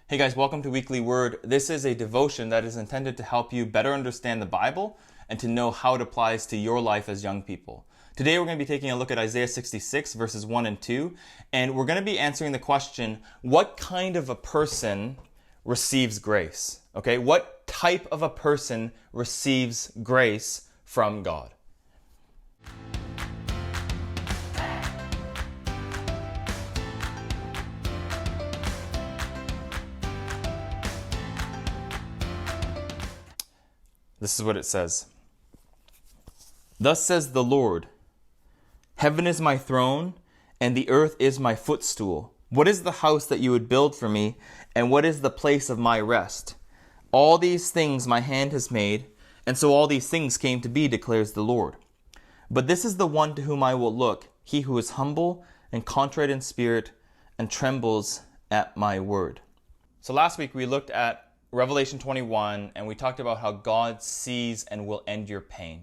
Hey guys, welcome to Weekly Word. This is a devotion that is intended to help you better understand the Bible and to know how it applies to your life as young people. Today we're going to be taking a look at Isaiah 66 verses 1 and 2, and we're going to be answering the question, what kind of a person receives grace? Okay, what type of a person receives grace from God? This is what it says. Thus says the Lord, heaven is my throne, and the earth is my footstool. What is the house that you would build for me, and what is the place of my rest? All these things my hand has made, and so all these things came to be, declares the Lord. But this is the one to whom I will look, he who is humble and contrite in spirit, and trembles at my word. So last week we looked at Revelation 21, and we talked about how God sees and will end your pain.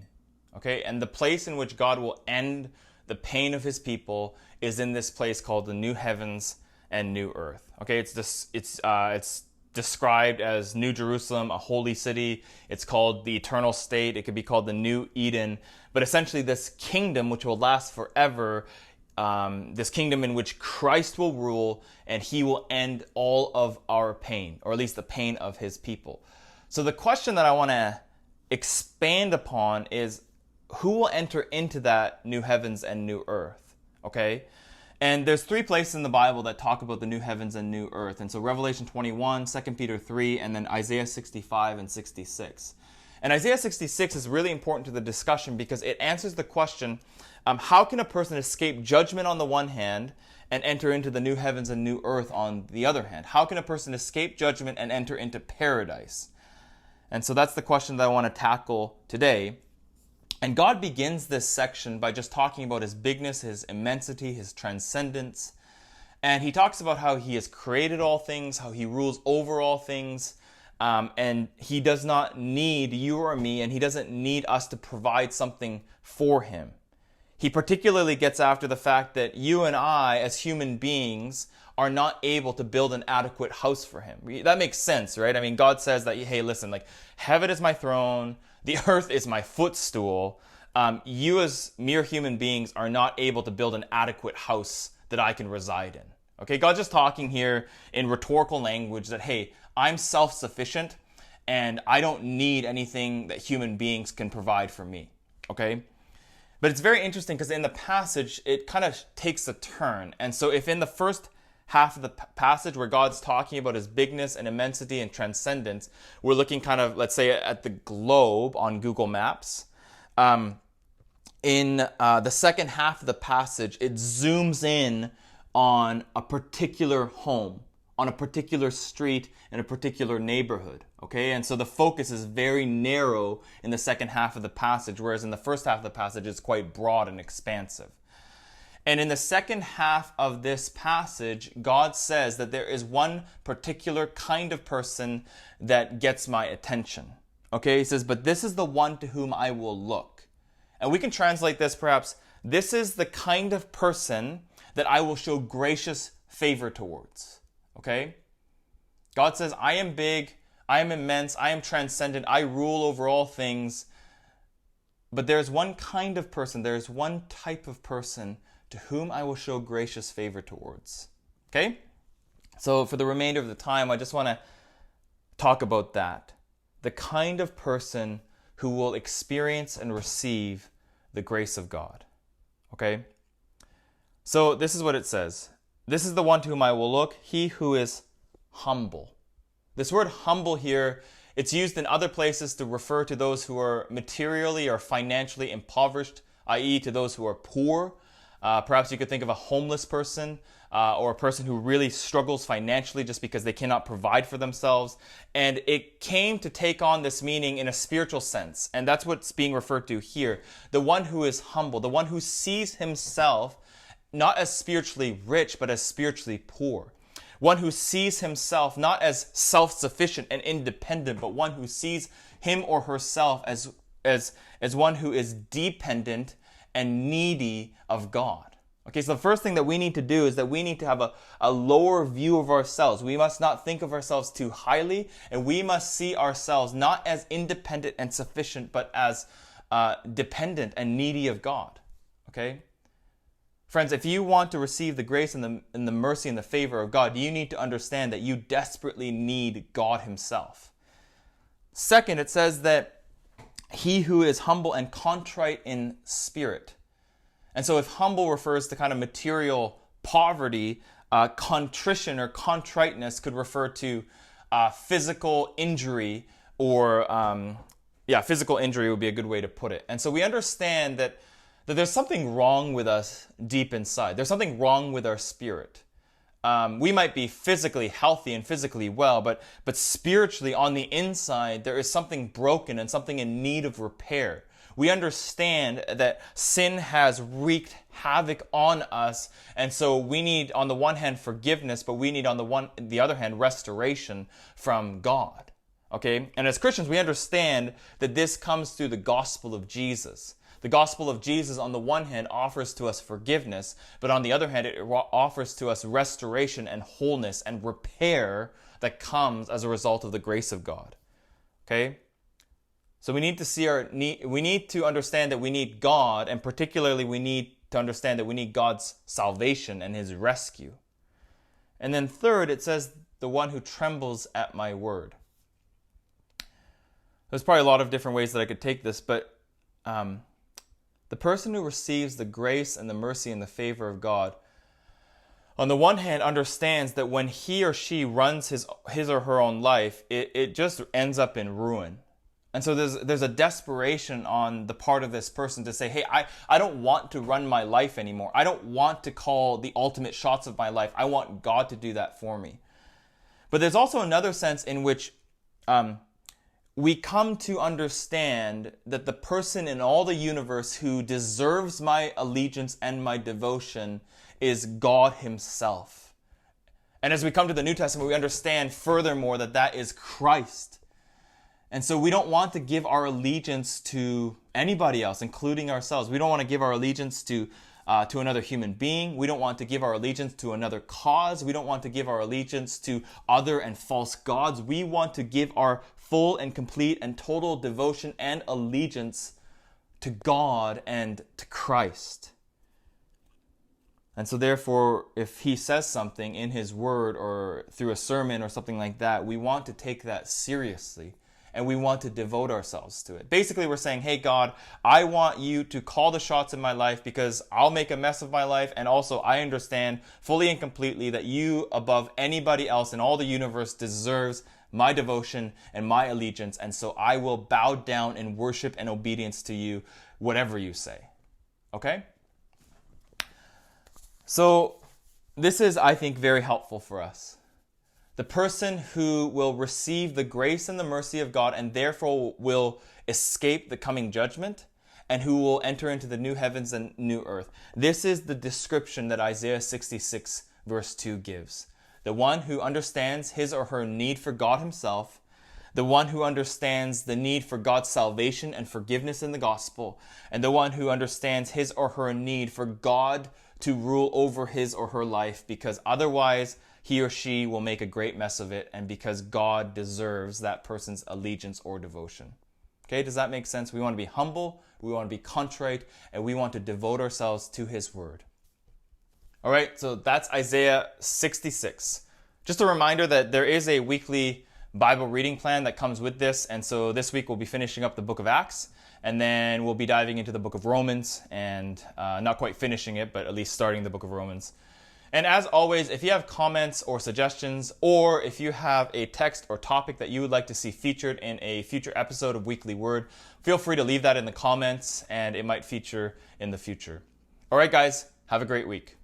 Okay, and the place in which God will end the pain of his people is in this place called the new heavens and new earth. Okay, it's described as New Jerusalem, a holy city. It's called the eternal state. It could be called the new Eden. But essentially this kingdom, which will last forever, this kingdom in which Christ will rule and he will end all of our pain, or at least the pain of his people. So the question that I want to expand upon is, who will enter into that new heavens and new earth? Okay? And there's three places in the Bible that talk about the new heavens and new earth. And so Revelation 21, 2 Peter 3, and then Isaiah 65 and 66. And Isaiah 66 is really important to the discussion because it answers the question, how can a person escape judgment on the one hand and enter into the new heavens and new earth on the other hand? How can a person escape judgment and enter into paradise? And so that's the question that I want to tackle today. And God begins this section by just talking about his bigness, his immensity, his transcendence. And he talks about how he has created all things, how he rules over all things, and he does not need you or me, and he doesn't need us to provide something for him. He particularly gets after the fact that you and I, as human beings, are not able to build an adequate house for him. That makes sense, right? I mean, God says that, hey, listen, like, heaven is my throne, the earth is my footstool. You as mere human beings are not able to build an adequate house that I can reside in. Okay, God's just talking here in rhetorical language that, hey, I'm self-sufficient and I don't need anything that human beings can provide for me. Okay? But it's very interesting because in the passage, it kind of takes a turn. And so if in the first half of the passage where God's talking about his bigness and immensity and transcendence, we're looking kind of, let's say, at the globe on Google Maps. In the second half of the passage, it zooms in on a particular home, on a particular street, in a particular neighborhood, okay? And so the focus is very narrow in the second half of the passage, whereas in the first half of the passage, it's quite broad and expansive. And in the second half of this passage, God says that there is one particular kind of person that gets my attention, okay? He says, but this is the one to whom I will look. And we can translate this perhaps, this is the kind of person that I will show gracious favor towards. Okay? God says, I am big, I am immense, I am transcendent, I rule over all things. But there's one kind of person, there's one type of person to whom I will show gracious favor towards. Okay? So for the remainder of the time, I just want to talk about that. The kind of person who will experience and receive the grace of God. Okay? So this is what it says. This is the one to whom I will look, he who is humble. This word humble here, it's used in other places to refer to those who are materially or financially impoverished, i.e. to those who are poor. Perhaps you could think of a homeless person or a person who really struggles financially just because they cannot provide for themselves. And it came to take on this meaning in a spiritual sense. And that's what's being referred to here. The one who is humble, the one who sees himself not as spiritually rich, but as spiritually poor. One who sees himself not as self-sufficient and independent, but one who sees him or herself as one who is dependent and needy of God. Okay, so the first thing that we need to do is that we need to have a lower view of ourselves. We must not think of ourselves too highly, and we must see ourselves not as independent and sufficient, but as dependent and needy of God. Okay? Friends, if you want to receive the grace and the mercy and the favor of God, you need to understand that you desperately need God himself. Second, it says that he who is humble and contrite in spirit. And so if humble refers to kind of material poverty, contrition or contriteness could refer to physical injury or, physical injury would be a good way to put it. And so we understand that there's something wrong with us deep inside. There's something wrong with our spirit. We might be physically healthy and physically well, but spiritually on the inside, there is something broken and something in need of repair. We understand that sin has wreaked havoc on us, and so we need, on the one hand, forgiveness, but we need, on the other hand, restoration from God. Okay? And as Christians, we understand that this comes through the gospel of Jesus. The gospel of Jesus, on the one hand, offers to us forgiveness, but on the other hand, it offers to us restoration and wholeness and repair that comes as a result of the grace of God. Okay? So we need to understand that we need God, and particularly we need to understand that we need God's salvation and his rescue. And then third, it says, the one who trembles at my word. There's probably a lot of different ways that I could take this, but the person who receives the grace and the mercy and the favor of God, on the one hand, understands that when he or she runs his or her own life, it just ends up in ruin. And so there's a desperation on the part of this person to say, hey, I don't want to run my life anymore. I don't want to call the ultimate shots of my life. I want God to do that for me. But there's also another sense in which we come to understand that the person in all the universe who deserves my allegiance and my devotion is God himself. And as we come to the New Testament, we understand furthermore that that is Christ. And so we don't want to give our allegiance to anybody else, including ourselves. We don't want to give our allegiance to another human being. We don't want to give our allegiance to another cause. We don't want to give our allegiance to other and false gods. We want to give our full and complete and total devotion and allegiance to God and to Christ. And so therefore, if he says something in his word or through a sermon or something like that, we want to take that seriously. And we want to devote ourselves to it. Basically, we're saying, hey, God, I want you to call the shots in my life because I'll make a mess of my life. And also, I understand fully and completely that you, above anybody else in all the universe, deserves my devotion and my allegiance. And so I will bow down in worship and obedience to you, whatever you say. Okay? So this is, I think, very helpful for us. The person who will receive the grace and the mercy of God and therefore will escape the coming judgment and who will enter into the new heavens and new earth. This is the description that Isaiah 66 verse 2 gives. The one who understands his or her need for God himself, the one who understands the need for God's salvation and forgiveness in the gospel, and the one who understands his or her need for God to rule over his or her life, because otherwise he or she will make a great mess of it, and because God deserves that person's allegiance or devotion. Okay, does that make sense? We want to be humble, we want to be contrite, and we want to devote ourselves to his word. All right, so that's Isaiah 66. Just a reminder that there is a weekly Bible reading plan that comes with this, and so this week we'll be finishing up the book of Acts, and then we'll be diving into the book of Romans, and not quite finishing it, but at least starting the book of Romans. And as always, if you have comments or suggestions, or if you have a text or topic that you would like to see featured in a future episode of Weekly Word, feel free to leave that in the comments, and it might feature in the future. All right, guys, have a great week.